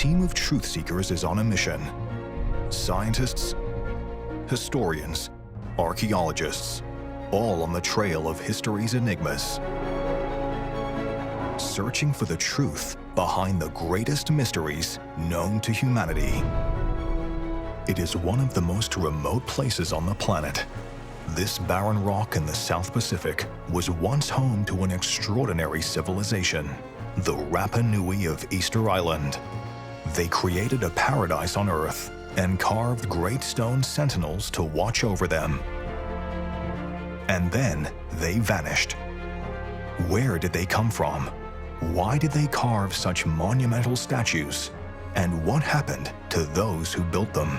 team of Truthseekers is on a mission. Scientists, historians, archaeologists, all on the trail of history's enigmas, searching for the truth behind the greatest mysteries known to humanity. It is one of the most remote places on the planet. This barren rock in the South Pacific was once home to an extraordinary civilization, the Rapa Nui of Easter Island. They created a paradise on Earth and carved great stone sentinels to watch over them. And then they vanished. Where did they come from? Why did they carve such monumental statues? And what happened to those who built them?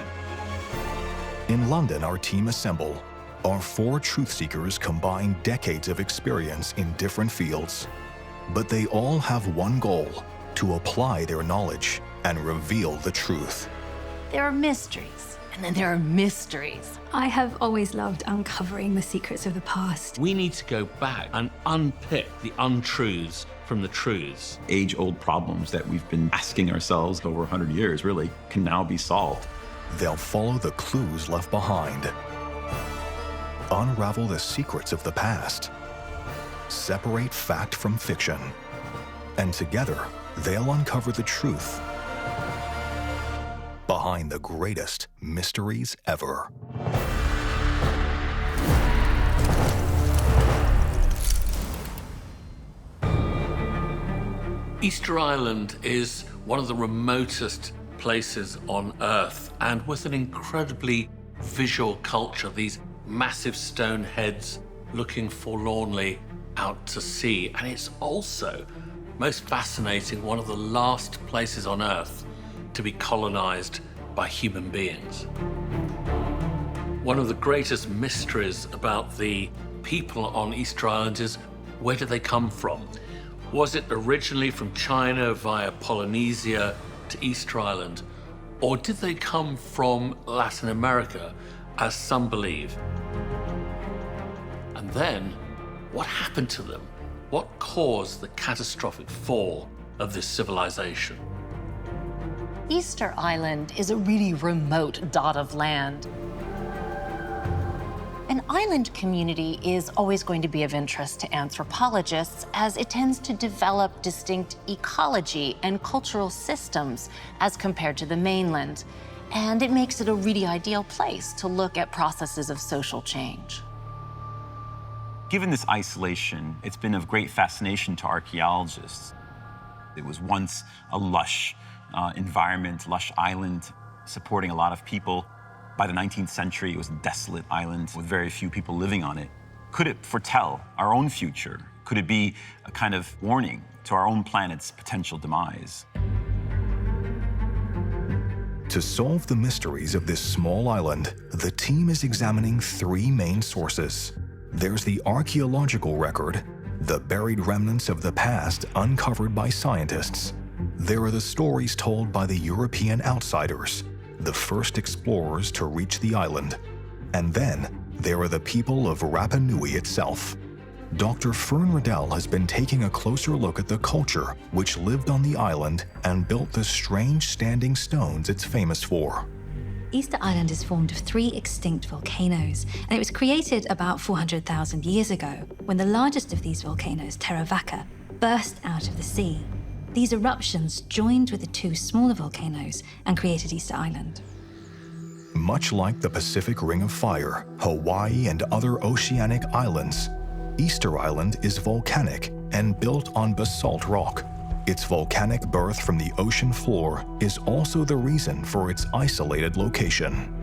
In London, our team assemble. Our 4 Truthseekers combine decades of experience in different fields. But they all have one goal: to apply their knowledge and reveal the truth. There are mysteries, and then there are mysteries. I have always loved uncovering the secrets of the past. We need to go back and unpick the untruths from the truths. Age-old problems that we've been asking ourselves over 100 years, really, can now be solved. They'll follow the clues left behind, unravel the secrets of the past, separate fact from fiction, and together they'll uncover the truth behind the greatest mysteries ever. Easter Island is one of the remotest places on Earth, and with an incredibly visual culture, these massive stone heads looking forlornly out to sea. And it's also, most fascinating, one of the last places on Earth to be colonized by human beings. One of the greatest mysteries about the people on Easter Island is, where did they come from? Was it originally from China via Polynesia to Easter Island? Or did they come from Latin America, as some believe? And then, what happened to them? What caused the catastrophic fall of this civilization? Easter Island is a really remote dot of land. An island community is always going to be of interest to anthropologists, as it tends to develop distinct ecology and cultural systems as compared to the mainland. And it makes it a really ideal place to look at processes of social change. Given this isolation, it's been of great fascination to archaeologists. It was once a lush environment, lush island, supporting a lot of people. By the 19th century, it was a desolate island with very few people living on it. Could it foretell our own future? Could it be a kind of warning to our own planet's potential demise? To solve the mysteries of this small island, the team is examining 3 main sources. There's the archaeological record, the buried remnants of the past uncovered by scientists. There are the stories told by the European outsiders, the first explorers to reach the island. And then there are the people of Rapa Nui itself. Dr. Fern Riddell has been taking a closer look at the culture which lived on the island and built the strange standing stones it's famous for. Easter Island is formed of 3 extinct volcanoes, and it was created about 400,000 years ago, when the largest of these volcanoes, Terra Vaca, burst out of the sea. These eruptions joined with the 2 smaller volcanoes and created Easter Island. Much like the Pacific Ring of Fire, Hawaii, and other oceanic islands, Easter Island is volcanic and built on basalt rock. Its volcanic birth from the ocean floor is also the reason for its isolated location.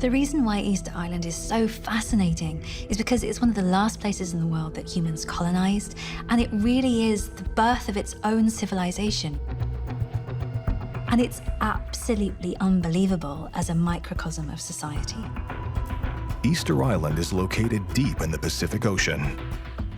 The reason why Easter Island is so fascinating is because it's one of the last places in the world that humans colonized, and it really is the birth of its own civilization. And it's absolutely unbelievable as a microcosm of society. Easter Island is located deep in the Pacific Ocean.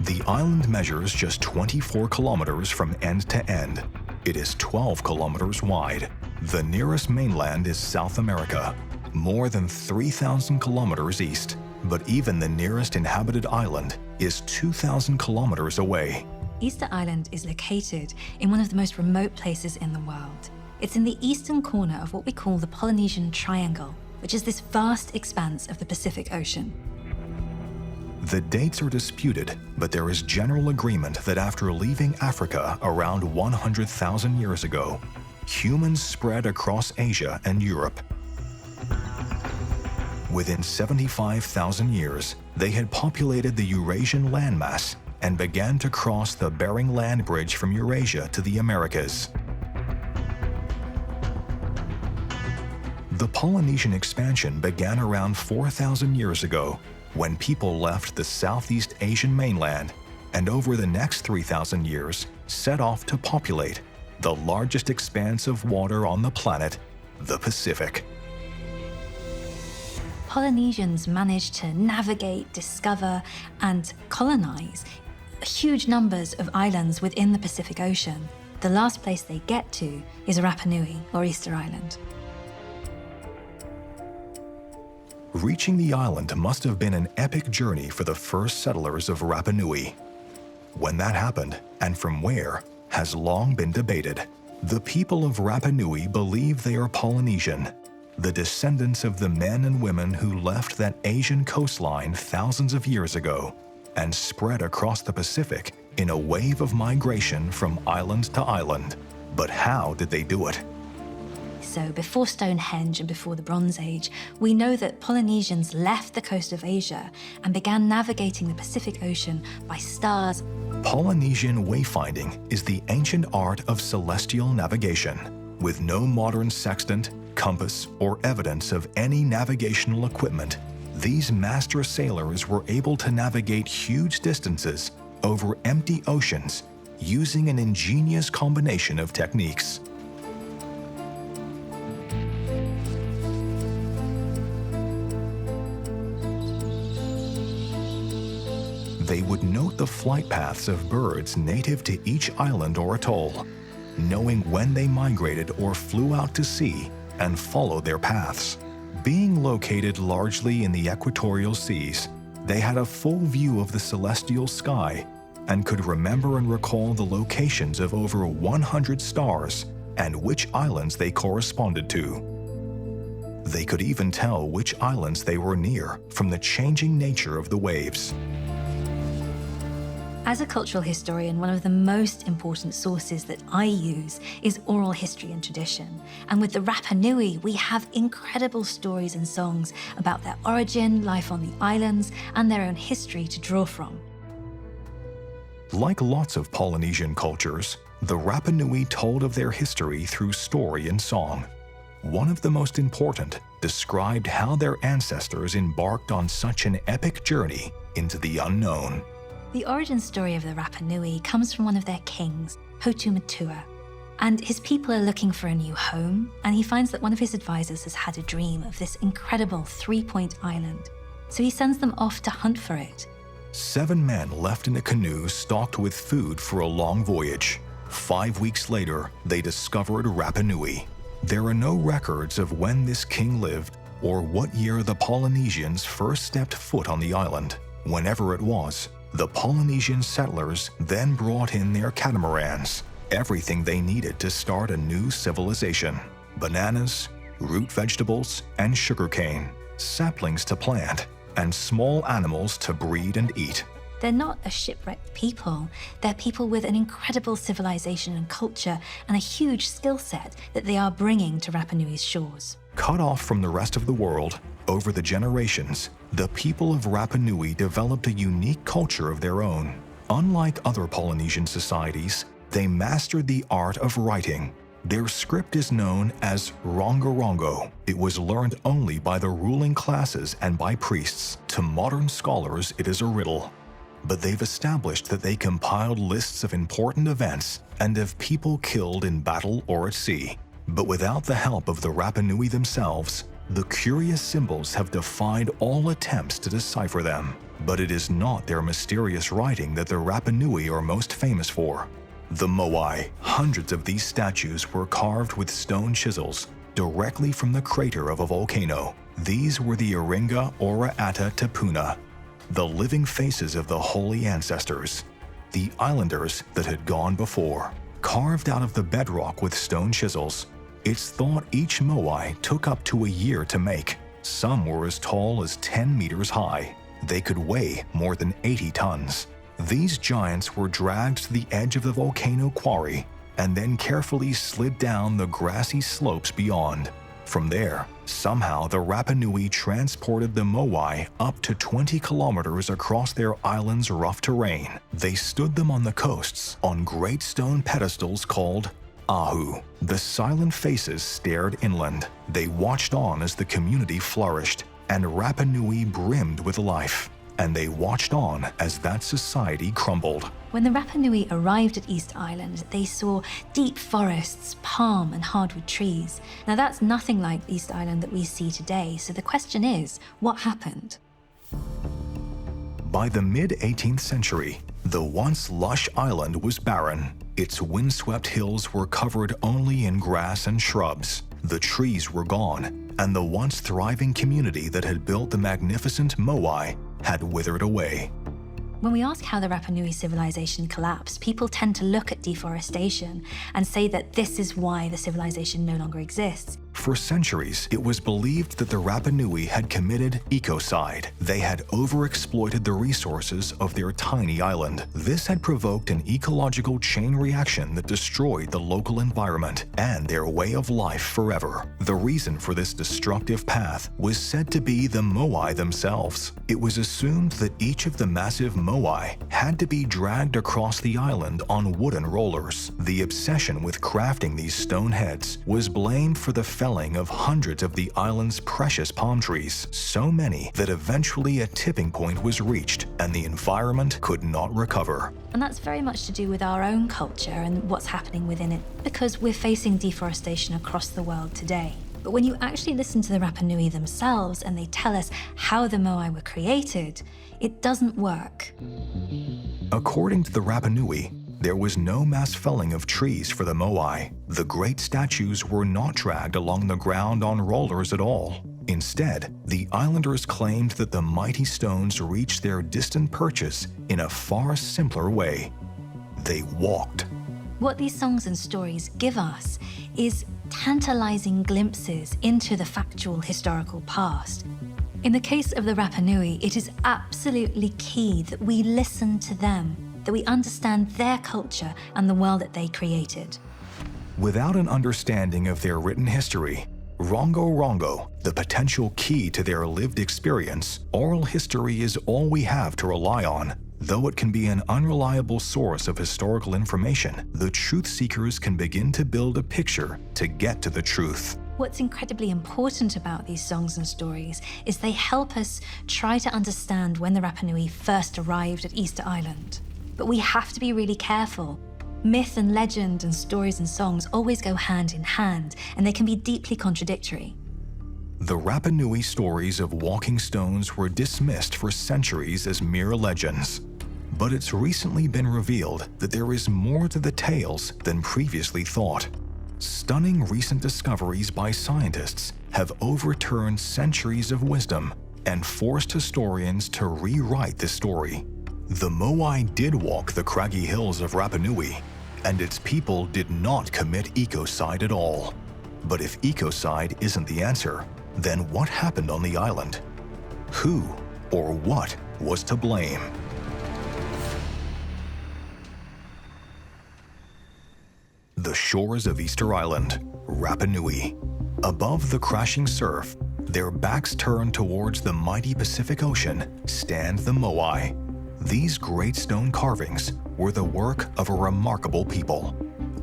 The island measures just 24 kilometers from end to end. It is 12 kilometers wide. The nearest mainland is South America, more than 3,000 kilometers east. But even the nearest inhabited island is 2,000 kilometers away. Easter Island is located in one of the most remote places in the world. It's in the eastern corner of what we call the Polynesian Triangle, which is this vast expanse of the Pacific Ocean. The dates are disputed, but there is general agreement that after leaving Africa around 100,000 years ago, humans spread across Asia and Europe. Within 75,000 years, they had populated the Eurasian landmass and began to cross the Bering Land Bridge from Eurasia to the Americas. The Polynesian expansion began around 4,000 years ago, when people left the Southeast Asian mainland and over the next 3,000 years set off to populate the largest expanse of water on the planet, the Pacific. Polynesians managed to navigate, discover, and colonize huge numbers of islands within the Pacific Ocean. The last place they get to is Rapa Nui, or Easter Island. Reaching the island must have been an epic journey for the first settlers of Rapa Nui. When that happened, and from where, has long been debated. The people of Rapa Nui believe they are Polynesian, the descendants of the men and women who left that Asian coastline thousands of years ago and spread across the Pacific in a wave of migration from island to island. But how did they do it? So before Stonehenge and before the Bronze Age, we know that Polynesians left the coast of Asia and began navigating the Pacific Ocean by stars. Polynesian wayfinding is the ancient art of celestial navigation. With no modern sextant, compass, or evidence of any navigational equipment, these master sailors were able to navigate huge distances over empty oceans using an ingenious combination of techniques. They would note the flight paths of birds native to each island or atoll, knowing when they migrated or flew out to sea, and follow their paths. Being located largely in the equatorial seas, they had a full view of the celestial sky and could remember and recall the locations of over 100 stars and which islands they corresponded to. They could even tell which islands they were near from the changing nature of the waves. As a cultural historian, one of the most important sources that I use is oral history and tradition. And with the Rapa Nui, we have incredible stories and songs about their origin, life on the islands, and their own history to draw from. Like lots of Polynesian cultures, the Rapa Nui told of their history through story and song. One of the most important described how their ancestors embarked on such an epic journey into the unknown. The origin story of the Rapa Nui comes from one of their kings, Hotu Matua. And his people are looking for a new home, and he finds that one of his advisors has had a dream of this incredible three-point island. So he sends them off to hunt for it. 7 men left in a canoe stocked with food for a long voyage. 5 weeks later, they discovered Rapa Nui. There are no records of when this king lived or what year the Polynesians first stepped foot on the island. Whenever it was, the Polynesian settlers then brought in their catamarans, everything they needed to start a new civilization. Bananas, root vegetables, and sugarcane, saplings to plant, and small animals to breed and eat. They're not a shipwrecked people. They're people with an incredible civilization and culture and a huge skill set that they are bringing to Rapa Nui's shores. Cut off from the rest of the world, over the generations, the people of Rapa Nui developed a unique culture of their own. Unlike other Polynesian societies, they mastered the art of writing. Their script is known as rongo-rongo. It was learned only by the ruling classes and by priests. To modern scholars, it is a riddle. But they've established that they compiled lists of important events and of people killed in battle or at sea. But without the help of the Rapa Nui themselves, the curious symbols have defied all attempts to decipher them. But it is not their mysterious writing that the Rapa Nui are most famous for. The moai, hundreds of these statues were carved with stone chisels directly from the crater of a volcano. These were the Iringa Ora Ata Tapuna, the living faces of the holy ancestors, the islanders that had gone before. Carved out of the bedrock with stone chisels, It's thought each moai took up to a year to make. Some were as tall as 10 meters high. They could weigh more than 80 tons. These giants were dragged to the edge of the volcano quarry and then carefully slid down the grassy slopes beyond. From there, somehow the Rapa Nui transported the moai up to 20 kilometers across their island's rough terrain. They stood them on the coasts on great stone pedestals called ahu. The silent faces stared inland. They watched on as the community flourished, and Rapa Nui brimmed with life. And they watched on as that society crumbled. When the Rapa Nui arrived at Easter Island, they saw deep forests, palm and hardwood trees. Now that's nothing like Easter Island that we see today, so the question is, what happened? By the mid-18th century, the once lush island was barren. Its windswept hills were covered only in grass and shrubs. The trees were gone, and the once thriving community that had built the magnificent moai had withered away. When we ask how the Rapa Nui civilization collapsed, people tend to look at deforestation and say that this is why the civilization no longer exists. For centuries, it was believed that the Rapa Nui had committed ecocide. They had overexploited the resources of their tiny island. This had provoked an ecological chain reaction that destroyed the local environment and their way of life forever. The reason for this destructive path was said to be the moai themselves. It was assumed that each of the massive moai had to be dragged across the island on wooden rollers. The obsession with crafting these stone heads was blamed for the felling of hundreds of the island's precious palm trees, so many that eventually a tipping point was reached and the environment could not recover. And that's very much to do with our own culture and what's happening within it, because we're facing deforestation across the world today. But when you actually listen to the Rapa Nui themselves and they tell us how the moai were created, it doesn't work. According to the Rapa Nui, there was no mass felling of trees for the moai. The great statues were not dragged along the ground on rollers at all. Instead, the islanders claimed that the mighty stones reached their distant perches in a far simpler way. They walked. What these songs and stories give us is tantalizing glimpses into the factual historical past. In the case of the Rapa Nui, it is absolutely key that we listen to them, that we understand their culture and the world that they created. Without an understanding of their written history, Rongo, the potential key to their lived experience, oral history is all we have to rely on. Though it can be an unreliable source of historical information, the truth seekers can begin to build a picture to get to the truth. What's incredibly important about these songs and stories is they help us try to understand when the Rapa Nui first arrived at Easter Island. But we have to be really careful. Myth and legend and stories and songs always go hand in hand, and they can be deeply contradictory. The Rapa Nui stories of walking stones were dismissed for centuries as mere legends. But it's recently been revealed that there is more to the tales than previously thought. Stunning recent discoveries by scientists have overturned centuries of wisdom and forced historians to rewrite the story. The moai did walk the craggy hills of Rapa Nui, and its people did not commit ecocide at all. But if ecocide isn't the answer, then what happened on the island? Who or what was to blame? The shores of Easter Island, Rapa Nui. Above the crashing surf, their backs turned towards the mighty Pacific Ocean, stand the moai. These great stone carvings were the work of a remarkable people.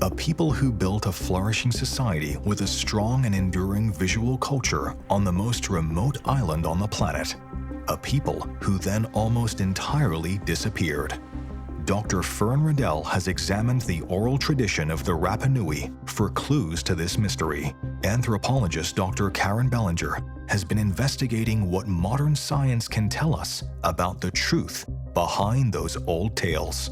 A people who built a flourishing society with a strong and enduring visual culture on the most remote island on the planet. A people who then almost entirely disappeared. Dr. Fern Riddell has examined the oral tradition of the Rapa Nui for clues to this mystery. Anthropologist Dr. Karen Bellinger has been investigating what modern science can tell us about the truth behind those old tales.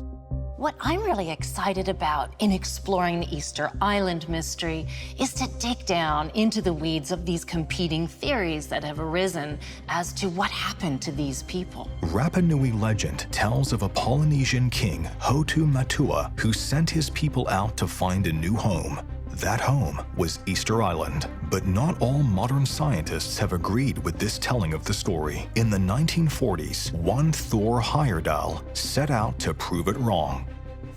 What I'm really excited about in exploring the Easter Island mystery is to dig down into the weeds of these competing theories that have arisen as to what happened to these people. Rapa Nui legend tells of a Polynesian king, Hotu Matua, who sent his people out to find a new home. That home was Easter Island, but not all modern scientists have agreed with this telling of the story. In the 1940s, one Thor Heyerdahl set out to prove it wrong.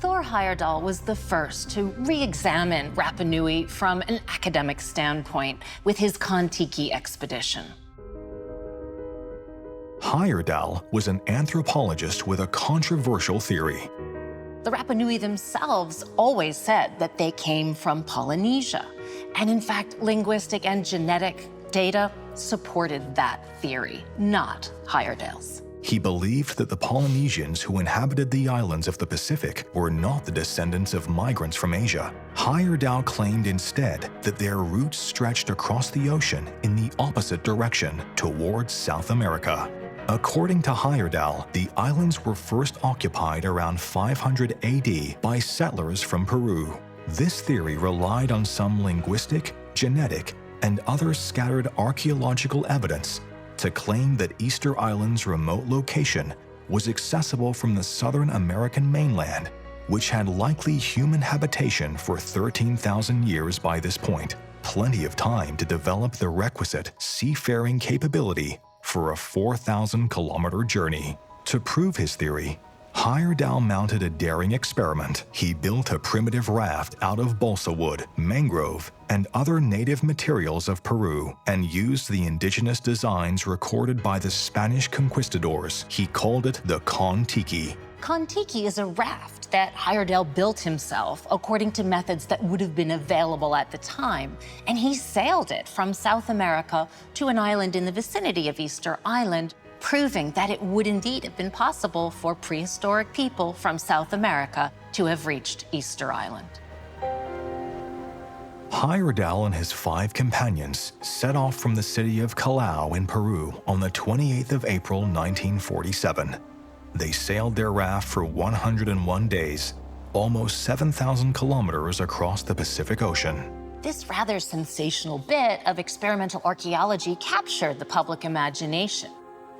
Thor Heyerdahl was the first to re-examine Rapa Nui from an academic standpoint with his Kon-Tiki expedition. Heyerdahl was an anthropologist with a controversial theory. The Rapa Nui themselves always said that they came from Polynesia. And in fact, linguistic and genetic data supported that theory, not Heyerdahl's. He believed that the Polynesians who inhabited the islands of the Pacific were not the descendants of migrants from Asia. Heyerdahl claimed instead that their roots stretched across the ocean in the opposite direction, towards South America. According to Heyerdahl, the islands were first occupied around 500 AD by settlers from Peru. This theory relied on some linguistic, genetic, and other scattered archaeological evidence to claim that Easter Island's remote location was accessible from the Southern American mainland, which had likely human habitation for 13,000 years by this point, plenty of time to develop the requisite seafaring capability for a 4,000-kilometer journey. To prove his theory, Heyerdahl mounted a daring experiment. He built a primitive raft out of balsa wood, mangrove, and other native materials of Peru, and used the indigenous designs recorded by the Spanish conquistadors. He called it the Kon-Tiki. Kon-Tiki is a raft that Heyerdahl built himself according to methods that would have been available at the time, and he sailed it from South America to an island in the vicinity of Easter Island, proving that it would indeed have been possible for prehistoric people from South America to have reached Easter Island. Heyerdahl and his 5 companions set off from the city of Callao in Peru on the 28th of April 1947. They sailed their raft for 101 days, almost 7,000 kilometers across the Pacific Ocean. This rather sensational bit of experimental archaeology captured the public imagination.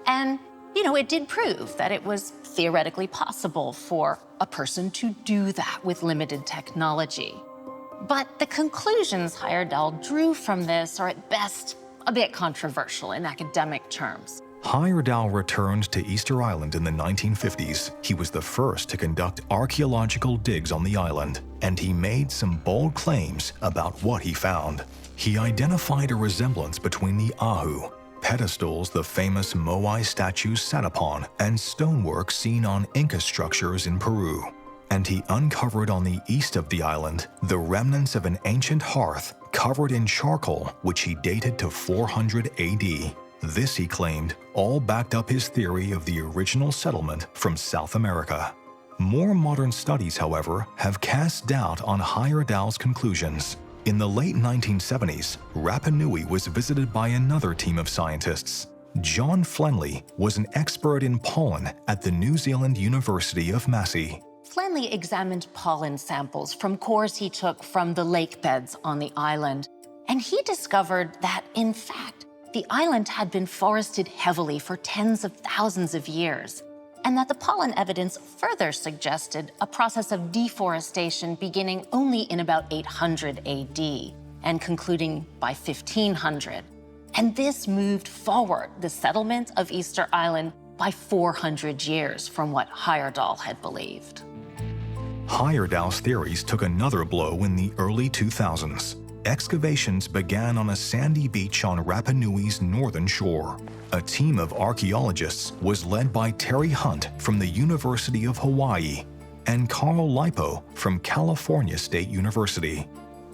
And, it did prove that it was theoretically possible for a person to do that with limited technology. But the conclusions Heyerdahl drew from this are at best a bit controversial in academic terms. Heyerdahl returned to Easter Island in the 1950s. He was the first to conduct archaeological digs on the island, and he made some bold claims about what he found. He identified a resemblance between the ahu, pedestals the famous Moai statues sat upon, and stonework seen on Inca structures in Peru. And he uncovered on the east of the island the remnants of an ancient hearth covered in charcoal, which he dated to 400 AD. This, he claimed, all backed up his theory of the original settlement from South America. More modern studies, however, have cast doubt on Heyerdahl's conclusions. In the late 1970s, Rapa Nui was visited by another team of scientists. John Flenley was an expert in pollen at the New Zealand University of Massey. Flenley examined pollen samples from cores he took from the lake beds on the island, and he discovered that, in fact, the island had been forested heavily for tens of thousands of years, and that the pollen evidence further suggested a process of deforestation beginning only in about 800 AD and concluding by 1500. And this moved forward the settlement of Easter Island by 400 years from what Heyerdahl had believed. Heyerdahl's theories took another blow in the early 2000s. Excavations began on a sandy beach on Rapa Nui's northern shore. A team of archaeologists was led by Terry Hunt from the University of Hawaii and Carl Lipo from California State University.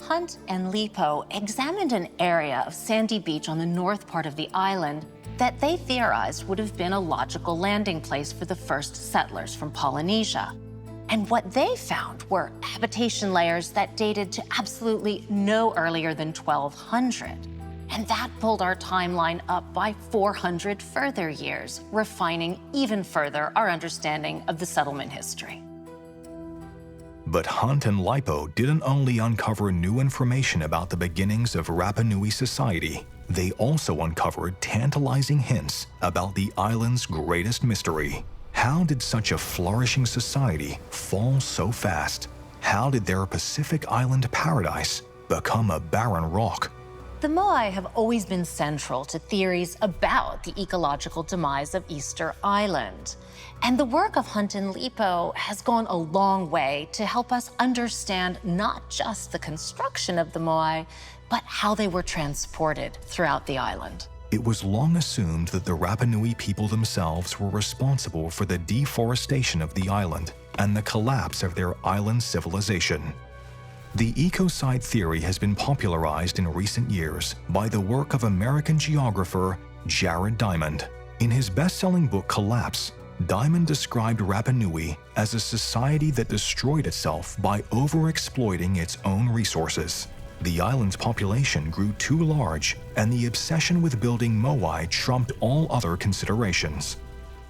Hunt and Lipo examined an area of sandy beach on the north part of the island that they theorized would have been a logical landing place for the first settlers from Polynesia. And what they found were habitation layers that dated to absolutely no earlier than 1200. And that pulled our timeline up by 400 further years, refining even further our understanding of the settlement history. But Hunt and Lipo didn't only uncover new information about the beginnings of Rapa Nui society, they also uncovered tantalizing hints about the island's greatest mystery. How did such a flourishing society fall so fast? How did their Pacific Island paradise become a barren rock. The Moai have always been central to theories about the ecological demise of Easter Island. And the work of Hunt and Lipo has gone a long way to help us understand not just the construction of the Moai, but how they were transported throughout the island. It was long assumed that the Rapa Nui people themselves were responsible for the deforestation of the island and the collapse of their island civilization. The ecocide theory has been popularized in recent years by the work of American geographer Jared Diamond. In his best-selling book Collapse, Diamond described Rapa Nui as a society that destroyed itself by overexploiting its own resources. The island's population grew too large, and the obsession with building moai trumped all other considerations.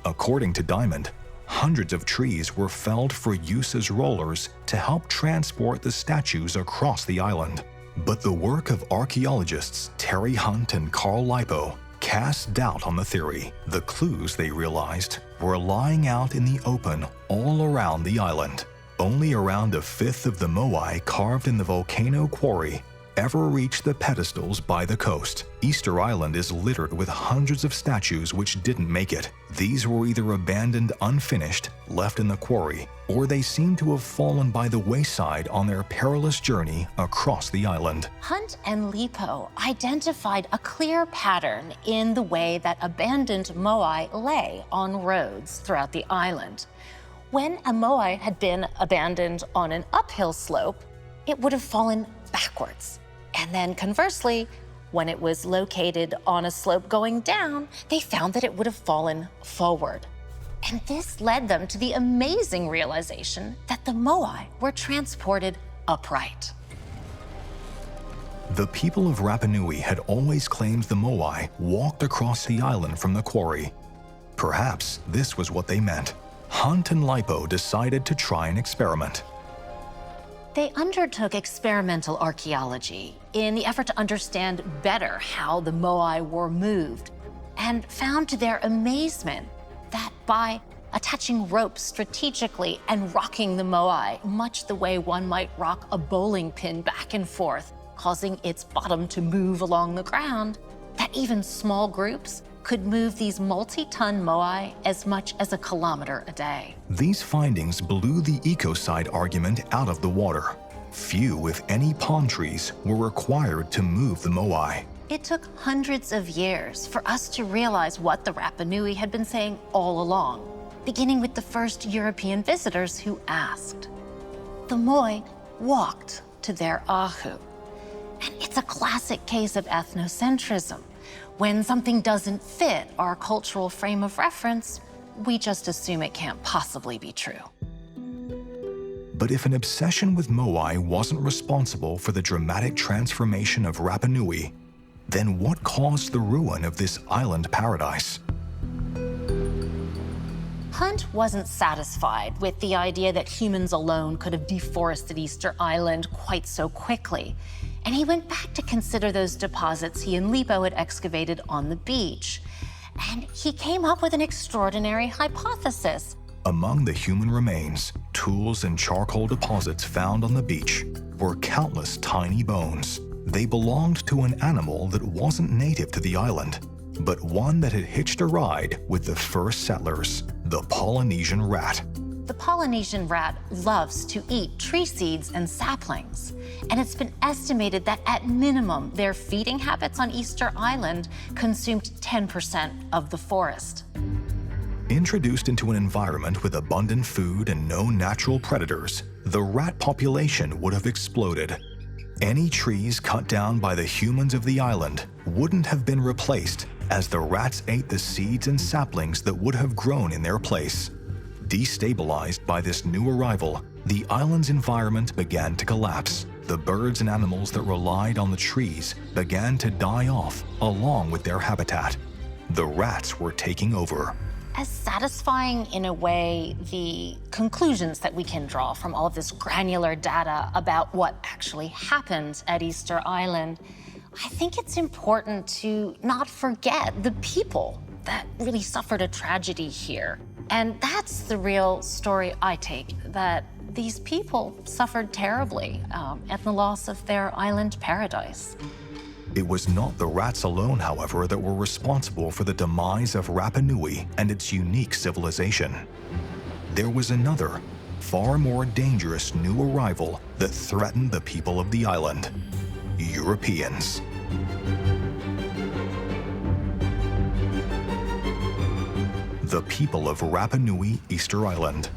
According to Diamond, hundreds of trees were felled for use as rollers to help transport the statues across the island. But the work of archaeologists Terry Hunt and Carl Lipo cast doubt on the theory. The clues, they realized, were lying out in the open all around the island. Only around a fifth of the moai carved in the volcano quarry ever reached the pedestals by the coast. Easter Island is littered with hundreds of statues which didn't make it. These were either abandoned unfinished, left in the quarry, or they seem to have fallen by the wayside on their perilous journey across the island. Hunt and Lipo identified a clear pattern in the way that abandoned moai lay on roads throughout the island. When a moai had been abandoned on an uphill slope, it would have fallen backwards. And then conversely, when it was located on a slope going down, they found that it would have fallen forward. And this led them to the amazing realization that the moai were transported upright. The people of Rapa Nui had always claimed the moai walked across the island from the quarry. Perhaps this was what they meant. Hunt and Lipo decided to try an experiment. They undertook experimental archaeology in the effort to understand better how the moai were moved, and found to their amazement that by attaching ropes strategically and rocking the moai, much the way one might rock a bowling pin back and forth, causing its bottom to move along the ground, that even small groups could move these multi-ton moai as much as 1 kilometer a day. These findings blew the ecocide argument out of the water. Few, if any, palm trees were required to move the moai. It took hundreds of years for us to realize what the Rapa Nui had been saying all along, beginning with the first European visitors who asked. The Moai walked to their ahu. And it's a classic case of ethnocentrism. When something doesn't fit our cultural frame of reference, we just assume it can't possibly be true. But if an obsession with moai wasn't responsible for the dramatic transformation of Rapa Nui, then what caused the ruin of this island paradise? Hunt wasn't satisfied with the idea that humans alone could have deforested Easter Island quite so quickly, and he went back to consider those deposits he and Lipo had excavated on the beach. And he came up with an extraordinary hypothesis. Among the human remains, tools, and charcoal deposits found on the beach were countless tiny bones. They belonged to an animal that wasn't native to the island, but one that had hitched a ride with the first settlers, the Polynesian rat. The Polynesian rat loves to eat tree seeds and saplings, and it's been estimated that at minimum, their feeding habits on Easter Island consumed 10% of the forest. Introduced into an environment with abundant food and no natural predators, the rat population would have exploded. Any trees cut down by the humans of the island wouldn't have been replaced, as the rats ate the seeds and saplings that would have grown in their place. Destabilized by this new arrival, the island's environment began to collapse. The birds and animals that relied on the trees began to die off along with their habitat. The rats were taking over. As satisfying in a way the conclusions that we can draw from all of this granular data about what actually happened at Easter Island, I think it's important to not forget the people that really suffered a tragedy here. And that's the real story I take, that these people suffered terribly at the loss of their island paradise. It was not the rats alone, however, that were responsible for the demise of Rapa Nui and its unique civilization. There was another, far more dangerous new arrival that threatened the people of the island: Europeans. The people of Rapa Nui, Easter Island.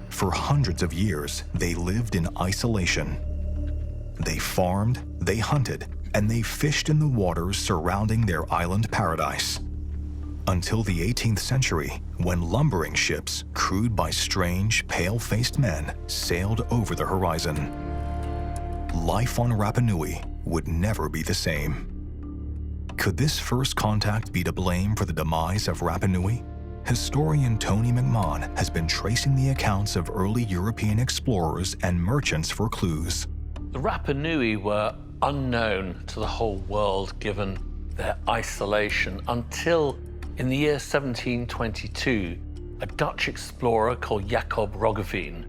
For hundreds of years, they lived in isolation. They farmed, they hunted, and they fished in the waters surrounding their island paradise. Until the 18th century, when lumbering ships, crewed by strange, pale-faced men, sailed over the horizon. Life on Rapa Nui would never be the same. Could this first contact be to blame for the demise of Rapa Nui? Historian Tony McMahon has been tracing the accounts of early European explorers and merchants for clues. The Rapa Nui were unknown to the whole world given their isolation until in the year 1722, a Dutch explorer called Jacob Roggeveen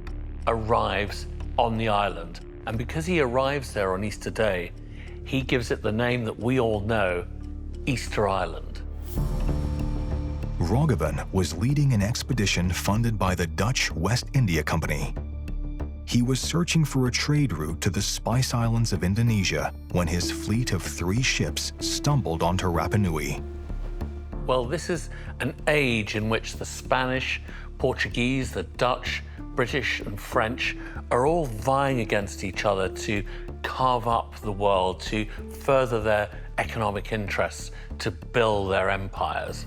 arrives on the island. And because he arrives there on Easter Day, he gives it the name that we all know, Easter Island. Roggeveen was leading an expedition funded by the Dutch West India Company. He was searching for a trade route to the Spice Islands of Indonesia when his fleet of 3 ships stumbled onto Rapa Nui. Well, this is an age in which the Spanish, Portuguese, the Dutch, British, and French are all vying against each other to carve up the world, to further their economic interests, to build their empires.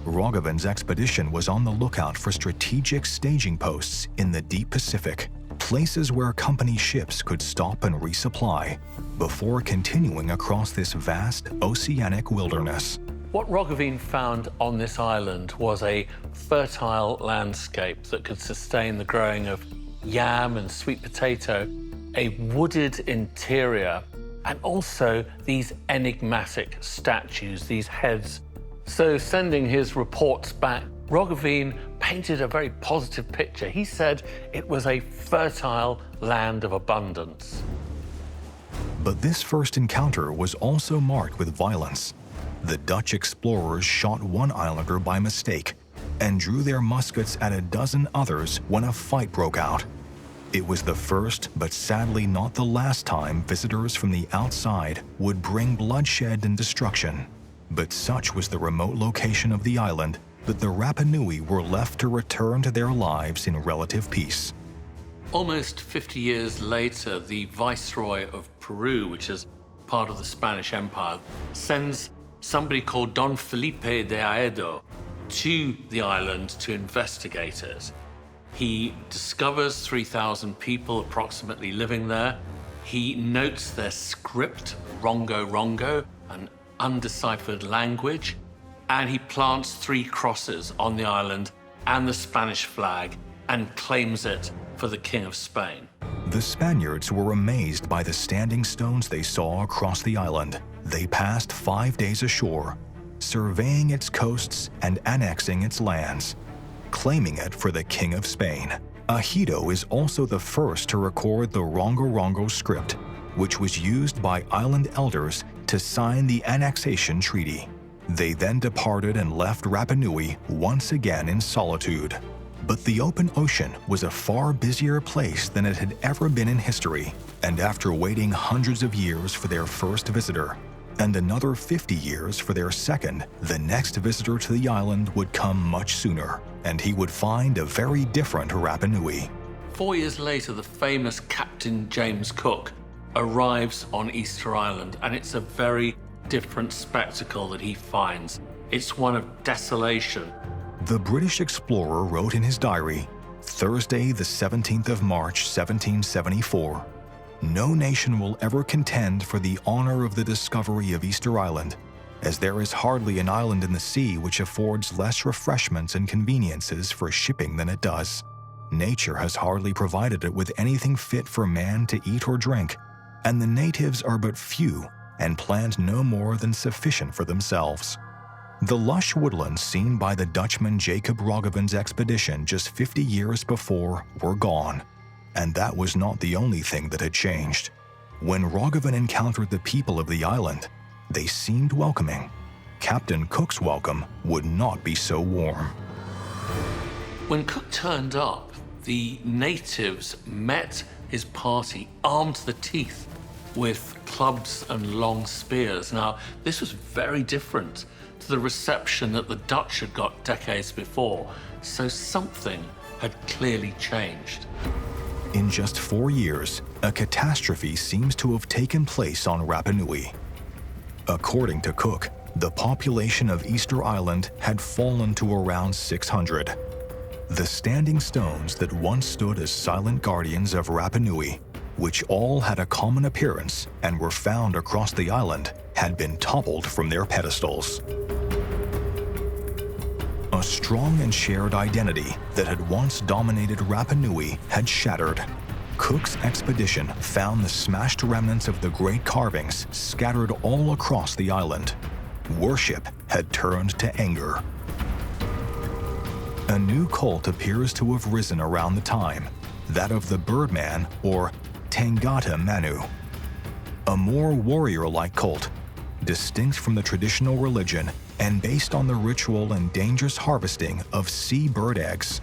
Roggeveen's expedition was on the lookout for strategic staging posts in the deep Pacific, places where company ships could stop and resupply before continuing across this vast oceanic wilderness. What Roggeveen found on this island was a fertile landscape that could sustain the growing of yam and sweet potato, a wooded interior, and also these enigmatic statues, these heads. So sending his reports back, Roggeveen painted a very positive picture. He said it was a fertile land of abundance. But this first encounter was also marked with violence. The Dutch explorers shot one islander by mistake and drew their muskets at a dozen others when a fight broke out. It was the first, but sadly not the last time visitors from the outside would bring bloodshed and destruction. But such was the remote location of the island that the Rapa Nui were left to return to their lives in relative peace. Almost 50 years later, the Viceroy of Peru, which is part of the Spanish Empire, sends somebody called Don Felipe de Aedo to the island to investigate it. He discovers 3,000 people approximately living there. He notes their script, Rongo Rongo, an undeciphered language, and he plants 3 crosses on the island and the Spanish flag and claims it for the King of Spain. The Spaniards were amazed by the standing stones they saw across the island. They passed 5 days ashore, surveying its coasts and annexing its lands, claiming it for the King of Spain. Ahido is also the first to record the Rongo Rongo script, which was used by island elders to sign the annexation treaty. They then departed and left Rapa Nui once again in solitude. But the open ocean was a far busier place than it had ever been in history, and after waiting hundreds of years for their first visitor, and another 50 years for their second, the next visitor to the island would come much sooner, and he would find a very different Rapa Nui. 4 years later, the famous Captain James Cook arrives on Easter Island, and it's a very different spectacle that he finds. It's one of desolation. The British explorer wrote in his diary, Thursday, the 17th of March, 1774, "No nation will ever contend for the honor of the discovery of Easter Island, as there is hardly an island in the sea which affords less refreshments and conveniences for shipping than it does. Nature has hardly provided it with anything fit for man to eat or drink, and the natives are but few and plant no more than sufficient for themselves." The lush woodlands seen by the Dutchman Jacob Roggeveen's expedition just 50 years before were gone, And that was not the only thing that had changed. When Roggevin encountered the people of the island, they seemed welcoming. Captain Cook's welcome would not be so warm. When Cook turned up, the natives met his party armed to the teeth with clubs and long spears. Now, this was very different to the reception that the Dutch had got decades before, so something had clearly changed. In just 4 years, a catastrophe seems to have taken place on Rapa Nui. According to Cook, the population of Easter Island had fallen to around 600. The standing stones that once stood as silent guardians of Rapa Nui, which all had a common appearance and were found across the island, had been toppled from their pedestals. A strong and shared identity that had once dominated Rapa Nui had shattered. Cook's expedition found the smashed remnants of the great carvings scattered all across the island. Worship had turned to anger. A new cult appears to have risen around the time, that of the Birdman or Tangata Manu. A more warrior-like cult, distinct from the traditional religion and based on the ritual and dangerous harvesting of sea bird eggs.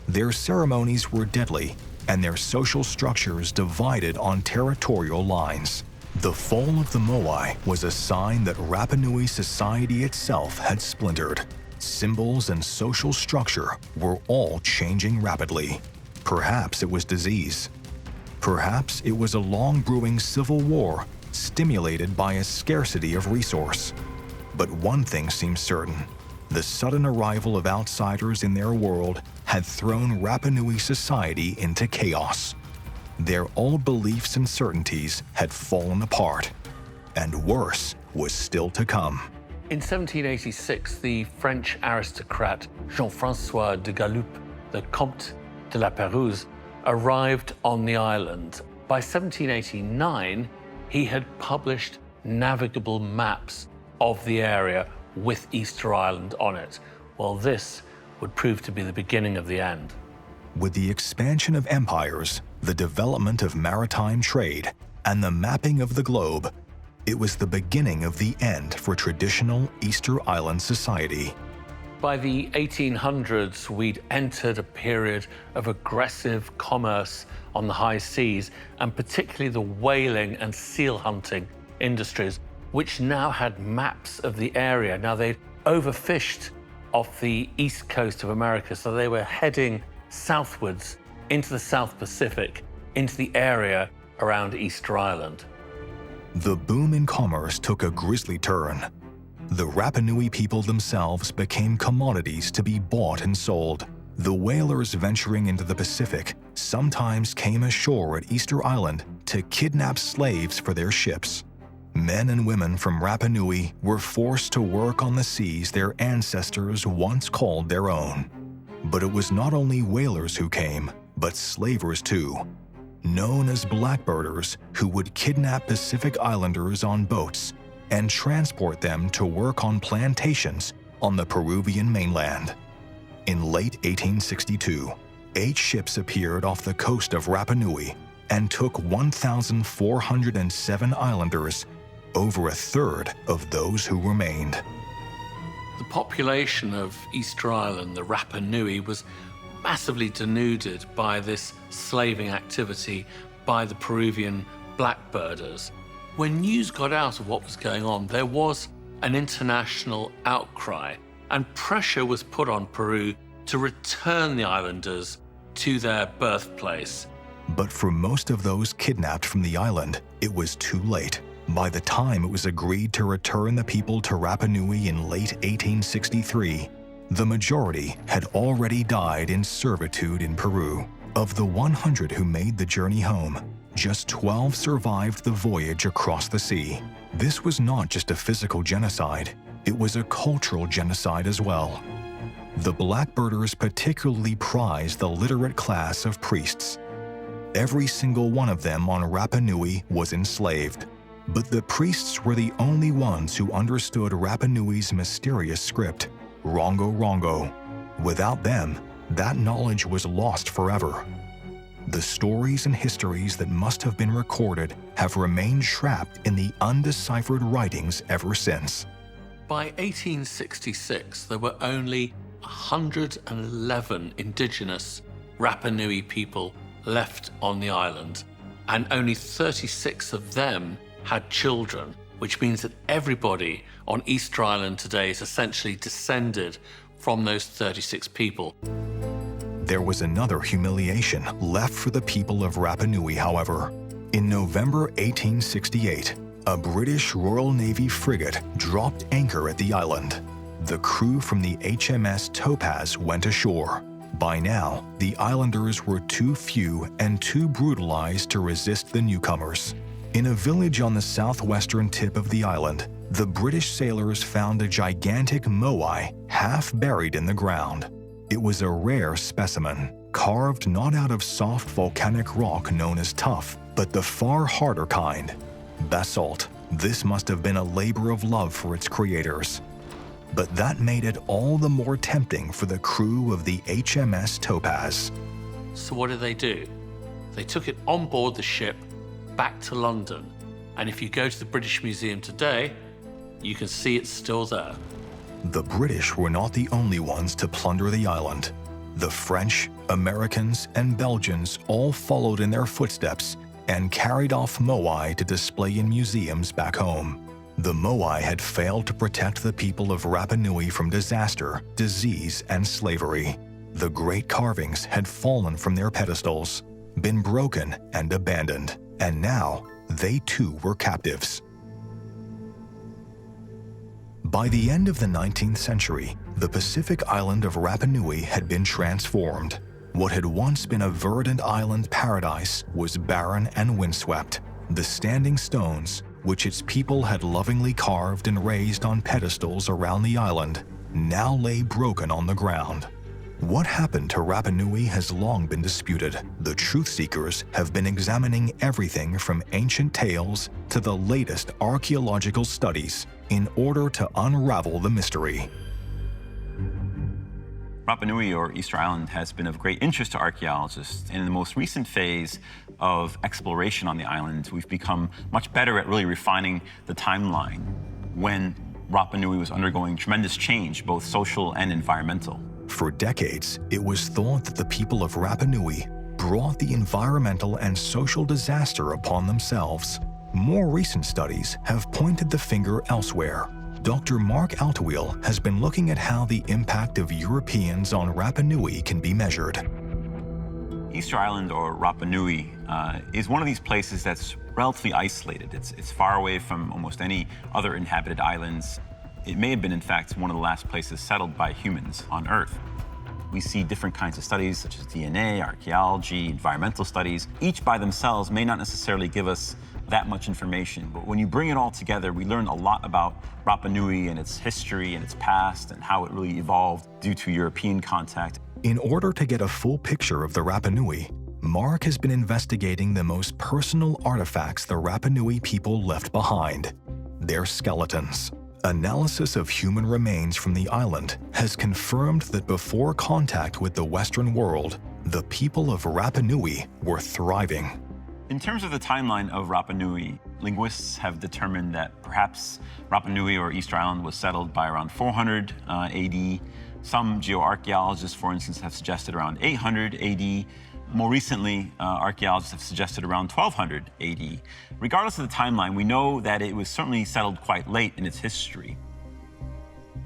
Their ceremonies were deadly, and their social structures divided on territorial lines. The fall of the Moai was a sign that Rapa Nui society itself had splintered. Symbols and social structure were all changing rapidly. Perhaps it was disease. Perhaps it was a long-brewing civil war stimulated by a scarcity of resource. But one thing seems certain. The sudden arrival of outsiders in their world had thrown Rapa Nui society into chaos. Their old beliefs and certainties had fallen apart, and worse was still to come. In 1786, the French aristocrat Jean-François de Gallup, the Comte de la Pérouse, arrived on the island. By 1789, he had published navigable maps of the area with Easter Island on it. Well, this would prove to be the beginning of the end. With the expansion of empires, the development of maritime trade, and the mapping of the globe, it was the beginning of the end for traditional Easter Island society. By the 1800s, we'd entered a period of aggressive commerce on the high seas, and particularly the whaling and seal hunting industries, which now had maps of the area. Now, they'd overfished off the east coast of America, so they were heading southwards into the South Pacific, into the area around Easter Island. The boom in commerce took a grisly turn. The Rapa Nui people themselves became commodities to be bought and sold. The whalers venturing into the Pacific sometimes came ashore at Easter Island to kidnap slaves for their ships. Men and women from Rapa Nui were forced to work on the seas their ancestors once called their own. But it was not only whalers who came, but slavers too, known as blackbirders, who would kidnap Pacific Islanders on boats and transport them to work on plantations on the Peruvian mainland. In late 1862, 8 ships appeared off the coast of Rapa Nui and took 1,407 islanders, over a third of those who remained. The population of Easter Island, the Rapa Nui, was massively denuded by this slaving activity by the Peruvian blackbirders. When news got out of what was going on, there was an international outcry, and pressure was put on Peru to return the islanders to their birthplace. But for most of those kidnapped from the island, it was too late. By the time it was agreed to return the people to Rapa Nui in late 1863, the majority had already died in servitude in Peru. Of the 100 who made the journey home, just 12 survived the voyage across the sea. This was not just a physical genocide, it was a cultural genocide as well. The blackbirders particularly prized the literate class of priests. Every single one of them on Rapa Nui was enslaved. But the priests were the only ones who understood Rapa Nui's mysterious script, Rongo Rongo. Without them, that knowledge was lost forever. The stories and histories that must have been recorded have remained trapped in the undeciphered writings ever since. By 1866, there were only 111 indigenous Rapa Nui people left on the island, and only 36 of them had children, which means that everybody on Easter Island today is essentially descended from those 36 people. There was another humiliation left for the people of Rapa Nui, however. In November 1868, a British Royal Navy frigate dropped anchor at the island. The crew from the HMS Topaz went ashore. By now, the islanders were too few and too brutalized to resist the newcomers. In a village on the southwestern tip of the island, the British sailors found a gigantic moai half buried in the ground. It was a rare specimen, carved not out of soft volcanic rock known as tuff, but the far harder kind, basalt. This must have been a labor of love for its creators. But that made it all the more tempting for the crew of the HMS Topaz. So what did they do? They took it on board the ship back to London. And if you go to the British Museum today, you can see it's still there. The British were not the only ones to plunder the island. The French, Americans, and Belgians all followed in their footsteps and carried off moai to display in museums back home. The moai had failed to protect the people of Rapa Nui from disaster, disease, and slavery. The great carvings had fallen from their pedestals, been broken and abandoned, and now they too were captives. By the end of the 19th century, the Pacific island of Rapa Nui had been transformed. What had once been a verdant island paradise was barren and windswept. The standing stones, which its people had lovingly carved and raised on pedestals around the island, now lay broken on the ground. What happened to Rapa Nui has long been disputed. The Truthseekers have been examining everything from ancient tales to the latest archaeological studies in order to unravel the mystery. Rapa Nui, or Easter Island, has been of great interest to archaeologists. And in the most recent phase of exploration on the island, we've become much better at really refining the timeline when Rapa Nui was undergoing tremendous change, both social and environmental. For decades, it was thought that the people of Rapa Nui brought the environmental and social disaster upon themselves. More recent studies have pointed the finger elsewhere. Dr. Mark Altwiel has been looking at how the impact of Europeans on Rapa Nui can be measured. Easter Island, or Rapa Nui, is one of these places that's relatively isolated. It's far away from almost any other inhabited islands. It may have been, in fact, one of the last places settled by humans on Earth. We see different kinds of studies, such as DNA, archaeology, environmental studies. Each by themselves may not necessarily give us that much information, but when you bring it all together, we learn a lot about Rapa Nui and its history and its past and how it really evolved due to European contact. In order to get a full picture of the Rapa Nui, Mark has been investigating the most personal artifacts the Rapa Nui people left behind, their skeletons. Analysis of human remains from the island has confirmed that before contact with the Western world, the people of Rapa Nui were thriving. In terms of the timeline of Rapa Nui, linguists have determined that perhaps Rapa Nui, or Easter Island, was settled by around 400 AD. Some geoarchaeologists, for instance, have suggested around 800 AD. More recently, archaeologists have suggested around 1200 AD. Regardless of the timeline, we know that it was certainly settled quite late in its history.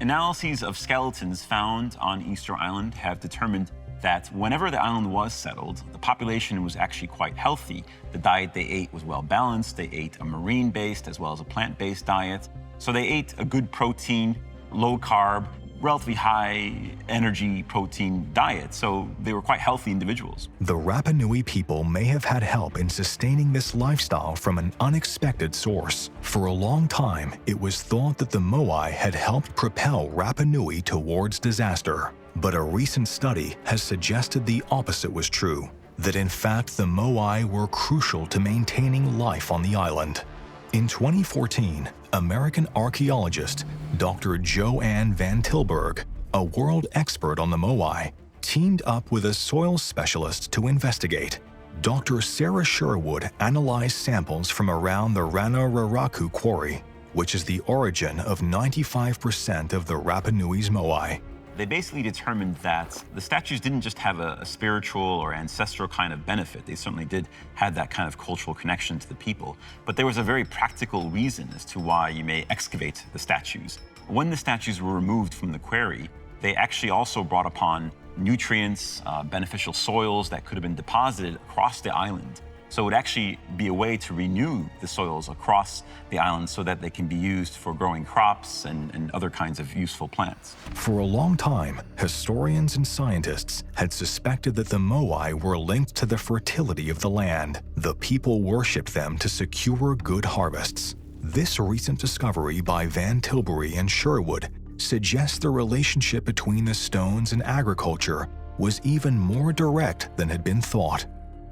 Analyses of skeletons found on Easter Island have determined that whenever the island was settled, the population was actually quite healthy. The diet they ate was well balanced. They ate a marine-based as well as a plant-based diet. So they ate a good protein, low carb, relatively high energy protein diet. So they were quite healthy individuals. The Rapa Nui people may have had help in sustaining this lifestyle from an unexpected source. For a long time, it was thought that the moai had helped propel Rapa Nui towards disaster. But a recent study has suggested the opposite was true, that in fact the moai were crucial to maintaining life on the island. In 2014, American archaeologist Dr. Joanne Van Tilburg, a world expert on the moai, teamed up with a soil specialist to investigate. Dr. Sarah Sherwood analyzed samples from around the Ranararaku quarry, which is the origin of 95% of the Rapa Nui's moai. They basically determined that the statues didn't just have a spiritual or ancestral kind of benefit. They certainly did have that kind of cultural connection to the people. But there was a very practical reason as to why you may excavate the statues. When the statues were removed from the quarry, they actually also brought upon nutrients, beneficial soils that could have been deposited across the island. So it would actually be a way to renew the soils across the island so that they can be used for growing crops and other kinds of useful plants. For a long time, historians and scientists had suspected that the moai were linked to the fertility of the land. The people worshipped them to secure good harvests. This recent discovery by Van Tilbury and Sherwood suggests the relationship between the stones and agriculture was even more direct than had been thought.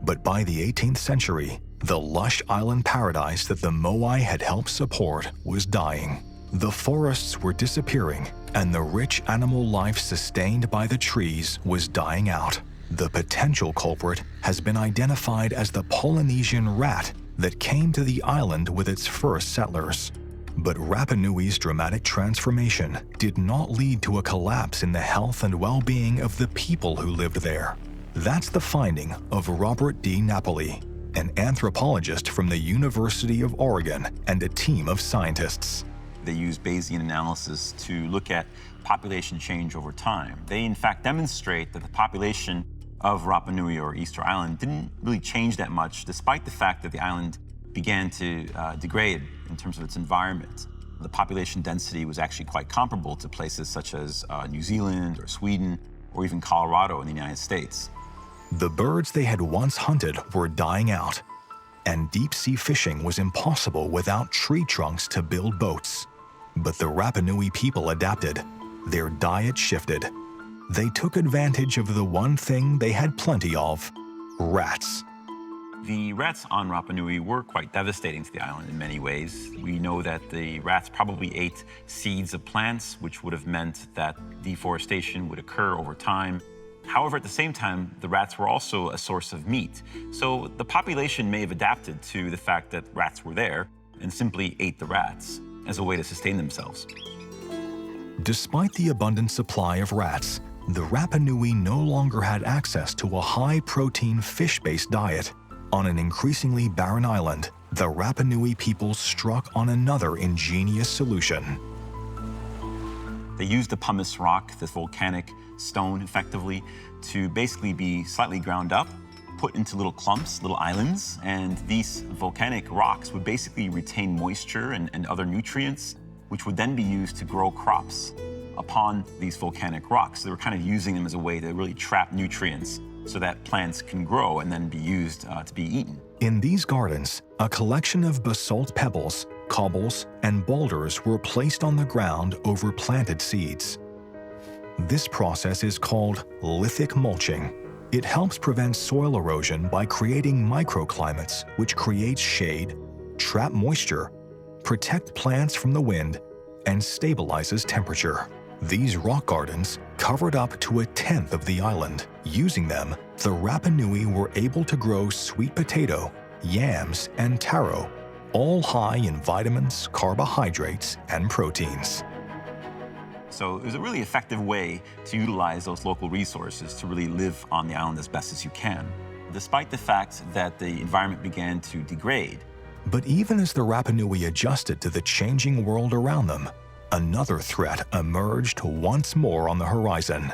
But by the 18th century, the lush island paradise that the moai had helped support was dying. The forests were disappearing, and the rich animal life sustained by the trees was dying out. The potential culprit has been identified as the Polynesian rat that came to the island with its first settlers. But Rapa Nui's dramatic transformation did not lead to a collapse in the health and well-being of the people who lived there. That's the finding of Robert D. Napoli, an anthropologist from the University of Oregon and a team of scientists. They used Bayesian analysis to look at population change over time. They, in fact, demonstrate that the population of Rapa Nui or Easter Island didn't really change that much, despite the fact that the island began to degrade in terms of its environment. The population density was actually quite comparable to places such as New Zealand or Sweden or even Colorado in the United States. The birds they had once hunted were dying out, and deep-sea fishing was impossible without tree trunks to build boats. But the Rapa Nui people adapted. Their diet shifted. They took advantage of the one thing they had plenty of: rats. The rats on Rapa Nui were quite devastating to the island in many ways. We know that the rats probably ate seeds of plants, which would have meant that deforestation would occur over time. However, at the same time, the rats were also a source of meat. So the population may have adapted to the fact that rats were there and simply ate the rats as a way to sustain themselves. Despite the abundant supply of rats, the Rapa Nui no longer had access to a high-protein fish-based diet. On an increasingly barren island, the Rapa Nui people struck on another ingenious solution. They used the pumice rock, this volcanic stone, effectively, to basically be slightly ground up, put into little clumps, little islands, and these volcanic rocks would basically retain moisture and other nutrients, which would then be used to grow crops upon these volcanic rocks. They were kind of using them as a way to really trap nutrients so that plants can grow and then be used to be eaten. In these gardens, a collection of basalt pebbles, cobbles, and boulders were placed on the ground over planted seeds. This process is called lithic mulching. It helps prevent soil erosion by creating microclimates, which creates shade, trap moisture, protect plants from the wind, and stabilizes temperature. These rock gardens covered up to 1/10 of the island. Using them, the Rapa Nui were able to grow sweet potato, yams, and taro, all high in vitamins, carbohydrates, and proteins. So it was a really effective way to utilize those local resources to really live on the island as best as you can, despite the fact that the environment began to degrade. But even as the Rapa Nui adjusted to the changing world around them, another threat emerged once more on the horizon: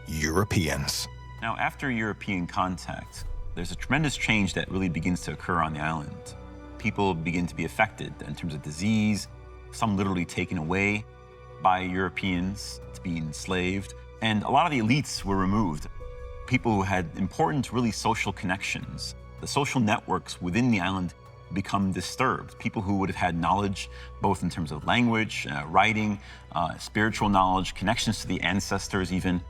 Europeans. Now, after European contact, there's a tremendous change that really begins to occur on the island. People begin to be affected in terms of disease, some literally taken away by Europeans to be enslaved, and a lot of the elites were removed. People who had important, really social connections. The social networks within the island become disturbed. People who would have had knowledge, both in terms of language, writing, spiritual knowledge, connections to the ancestors even,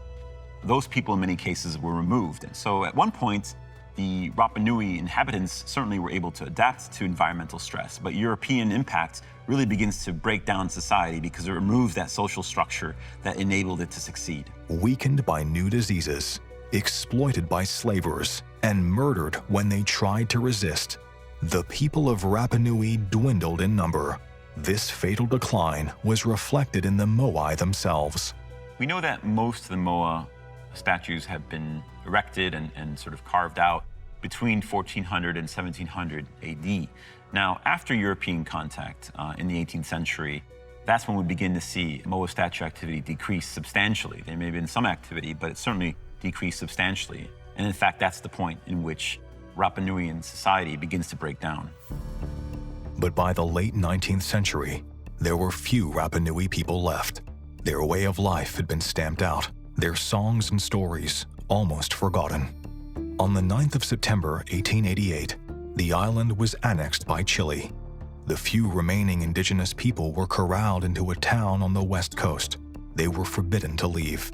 those people in many cases were removed. And so at one point, the Rapa Nui inhabitants certainly were able to adapt to environmental stress, but European impact really begins to break down society because it removes that social structure that enabled it to succeed. Weakened by new diseases, exploited by slavers, and murdered when they tried to resist. The people of Rapa Nui dwindled in number. This fatal decline was reflected in the Moai themselves. We know that most of the Moa statues have been erected and sort of carved out between 1400 and 1700 AD. Now, after European contact in the 18th century, that's when we begin to see Moa statue activity decrease substantially. There may have been some activity, but it certainly decreased substantially. And in fact, that's the point in which Rapa Nuian society begins to break down. But by the late 19th century, there were few Rapa Nui people left. Their way of life had been stamped out, their songs and stories almost forgotten. On the 9th of September 1888, the island was annexed by Chile. The few remaining indigenous people were corralled into a town on the west coast. They were forbidden to leave.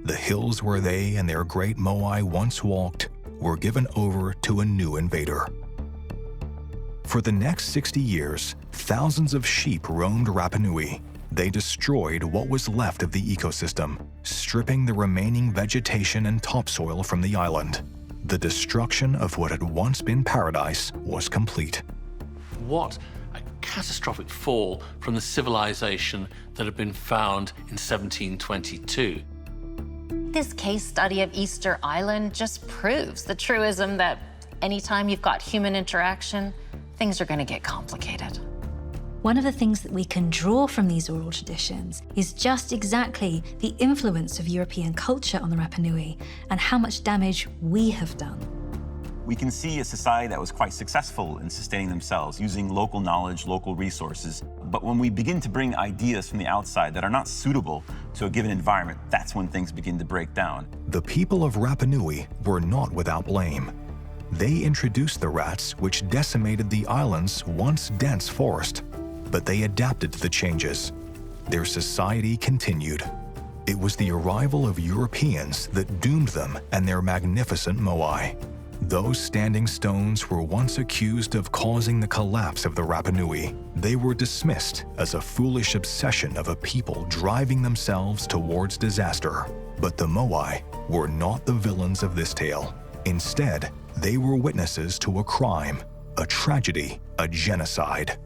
The hills where they and their great Moai once walked were given over to a new invader. For the next 60 years, thousands of sheep roamed Rapa Nui. They destroyed what was left of the ecosystem, stripping the remaining vegetation and topsoil from the island. The destruction of what had once been paradise was complete. What a catastrophic fall from the civilization that had been found in 1722. This case study of Easter Island just proves the truism that anytime you've got human interaction, things are going to get complicated. One of the things that we can draw from these oral traditions is just exactly the influence of European culture on the Rapa Nui and how much damage we have done. We can see a society that was quite successful in sustaining themselves, using local knowledge, local resources. But when we begin to bring ideas from the outside that are not suitable to a given environment, that's when things begin to break down. The people of Rapa Nui were not without blame. They introduced the rats, which decimated the island's once dense forest. But they adapted to the changes. Their society continued. It was the arrival of Europeans that doomed them and their magnificent Moai. Those standing stones were once accused of causing the collapse of the Rapa Nui. They were dismissed as a foolish obsession of a people driving themselves towards disaster. But the Moai were not the villains of this tale. Instead, they were witnesses to a crime, a tragedy, a genocide.